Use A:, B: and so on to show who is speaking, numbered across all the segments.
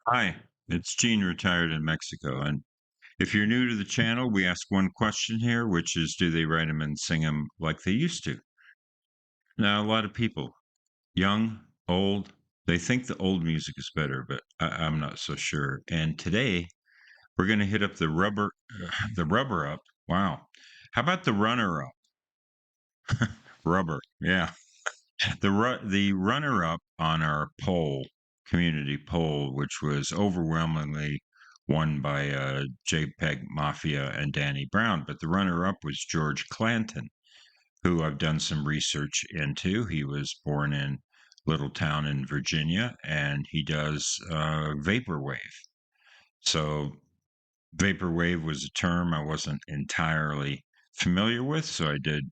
A: Hi, it's Gene retired in Mexico. And if you're new to the channel, we ask one question here, which is do they write them and sing them like they used to? Now, a lot of people, young, old, they think the old music is better, but I'm not so sure. And today we're going to hit up the rubber up. Wow. How about the runner up? Rubber. Yeah. The runner up on our community poll, which was overwhelmingly won by JPEG Mafia and Danny Brown, but the runner up was George Clanton, who I've done some research into. He was born in little town in Virginia, and he does vaporwave. So vaporwave was a term I wasn't entirely familiar with, so I did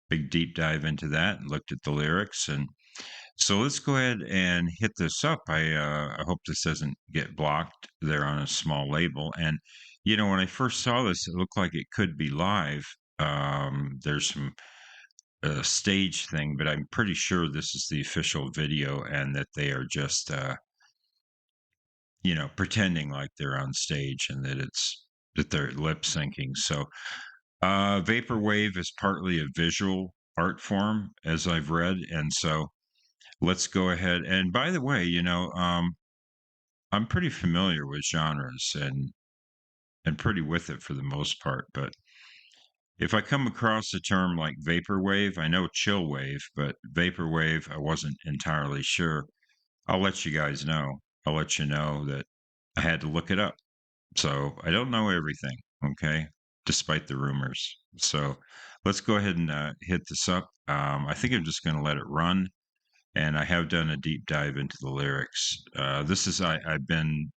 A: big deep dive into that and looked at the lyrics. And so let's go ahead and hit this up. I hope this doesn't get blocked there on a small label. And when I first saw this, it looked like it could be live. There's some stage thing, but I'm pretty sure this is the official video and that they are just pretending like they're on stage and that they're lip syncing. So vaporwave is partly a visual art form, as I've read, and so let's go ahead. And by the way, I'm pretty familiar with genres and pretty with it for the most part. But if I come across a term like vaporwave, I know chill wave, but vaporwave, I wasn't entirely sure. I'll let you guys know. I'll let you know that I had to look it up. So I don't know everything, okay, despite the rumors. So let's go ahead and hit this up. I think I'm just going to let it run. And I have done a deep dive into the lyrics. This is I've been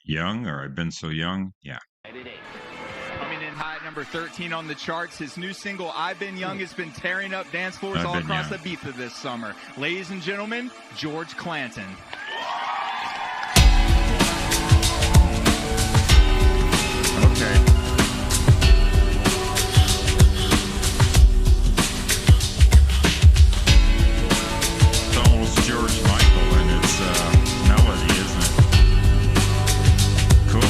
A: young, or I've been so young. Yeah.
B: Coming in high at number 13 on the charts, his new single, I've Been Young, has been tearing up dance floors all across Ibiza this summer. Ladies and gentlemen, George Clanton.
A: Okay. George Michael and its melody, isn't it? Cool.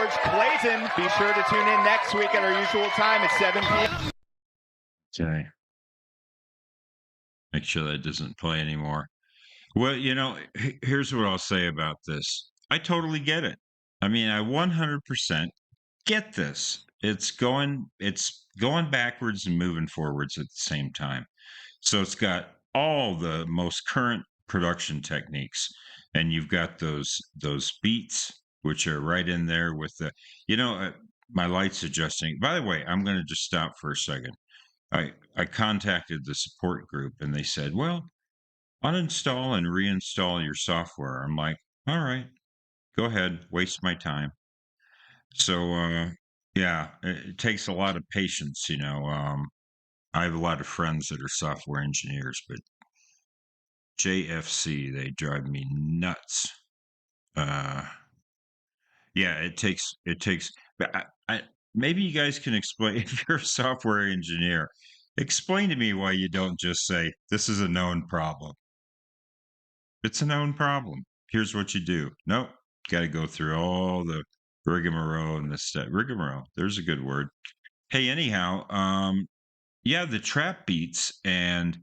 B: George Clanton. Be sure to tune in next week at our usual time at 7 p.m.
A: Okay. Make sure that doesn't play anymore. Well, here's what I'll say about this. I totally get it. I mean, I 100% get this. It's going backwards and moving forwards at the same time. So it's got all the most current production techniques, and you've got those beats which are right in there with the, my light's adjusting. By the way, I'm going to just stop for a second. I contacted the support group and they said, well, uninstall and reinstall your software. I'm like, all right, go ahead, waste my time. So yeah, it takes a lot of patience. I have a lot of friends that are software engineers, but JFC, they drive me nuts. Uh yeah, it takes but maybe you guys can explain if you're a software engineer, explain to me why you don't just say this is a known problem. It's a known problem. Here's what you do. Nope. Got to go through all the rigmarole and the step. Rigmarole. There's a good word. Hey, anyhow, yeah, the trap beats and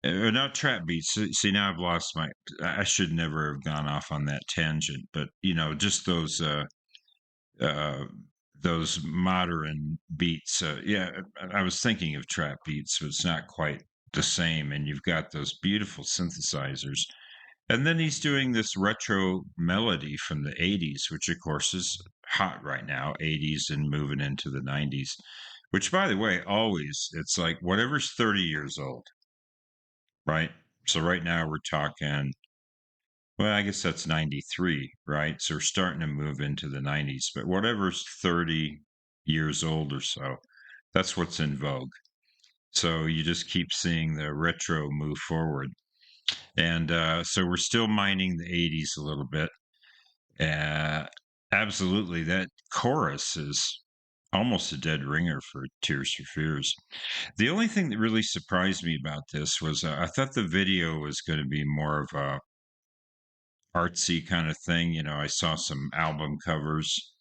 A: not trap beats. See, now I've lost my. I should never have gone off on that tangent, but just uh, those modern beats. Yeah, I was thinking of trap beats, but it's not quite the same. And you've got those beautiful synthesizers. And then he's doing this retro melody from the 80s, which of course is hot right now, 80s and moving into the 90s, which by the way, always it's like whatever's 30 years old, right? So right now we're talking, well, I guess that's 93, right? So we're starting to move into the 90s, but whatever's 30 years old or so, that's what's in vogue. So you just keep seeing the retro move forward. And so we're still mining the 80s a little bit. Uh, Absolutely. That chorus is almost a dead ringer for Tears for Fears. The only thing that really surprised me about this was I thought the video was going to be more of a artsy kind of thing. I saw some album covers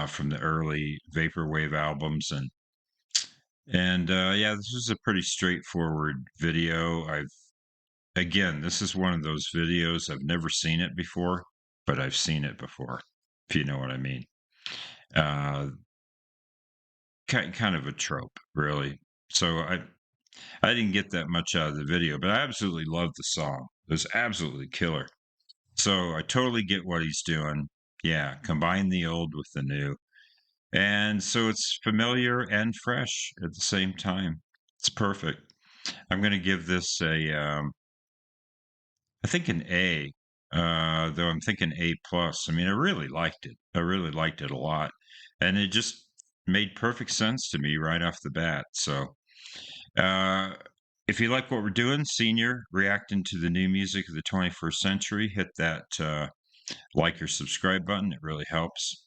A: from the early Vaporwave albums, and yeah, this was a pretty straightforward video. Again, this is one of those videos I've never seen it before, but I've seen it before, if you know what I mean. Uh, kind of a trope, really. So I didn't get that much out of the video, but I absolutely loved the song. It was absolutely killer. So I totally get what he's doing. Yeah, combine the old with the new. And so it's familiar and fresh at the same time. It's perfect. I'm going to give this I think an A, though I'm thinking A plus. I mean, I really liked it. I really liked it a lot, and it just made perfect sense to me right off the bat. So, uh, if you like what we're doing, senior, reacting to the new music of the 21st century, hit that like or subscribe button. It really helps.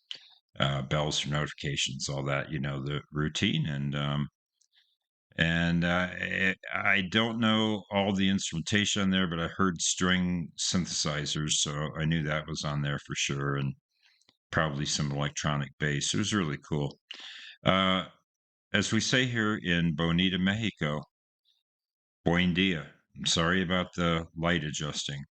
A: Bells for notifications, all that. The routine, and I don't know all the instrumentation on there, but I heard string synthesizers, so I knew that was on there for sure, and probably some electronic bass. It was really cool. Uh, as we say here in Bonita, Mexico, buen dia. I'm sorry about the light adjusting.